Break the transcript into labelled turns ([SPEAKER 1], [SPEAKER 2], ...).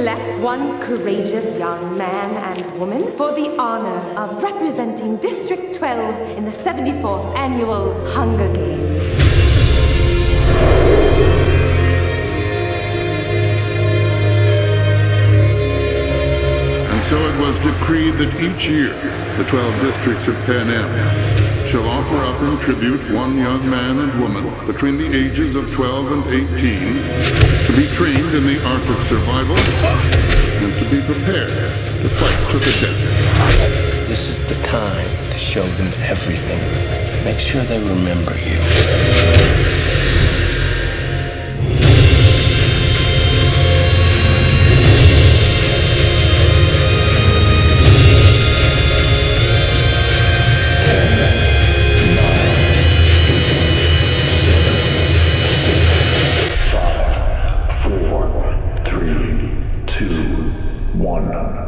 [SPEAKER 1] select one courageous young man and woman for the honor of representing District 12 in the 74th Annual Hunger Games.
[SPEAKER 2] And so it was decreed that each year, the 12 districts of Pan Am shall offer up in tribute one young man and woman between the ages of 12 and 18 to be trained in the art of survival and to be prepared to fight to the death.
[SPEAKER 3] This is the time to show them everything. Make sure they remember you.
[SPEAKER 4] Five, four, three, two, one.